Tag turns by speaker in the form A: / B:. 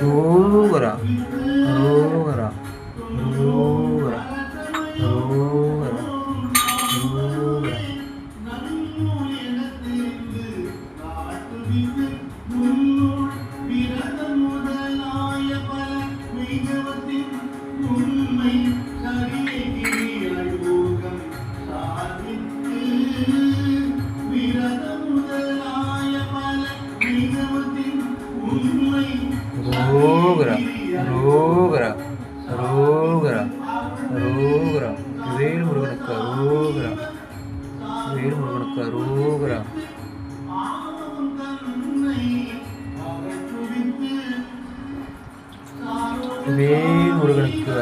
A: ரோகரா ரோகரா ரோகரா ரோகரா ரோகரா. ரோகரா ரோகரா ரோகரா ரோகரா. வேல் முருகனுக்கு ரோகரா வேல் முருகனுக்கு ரோகரா. வேல் முருகனுக்கு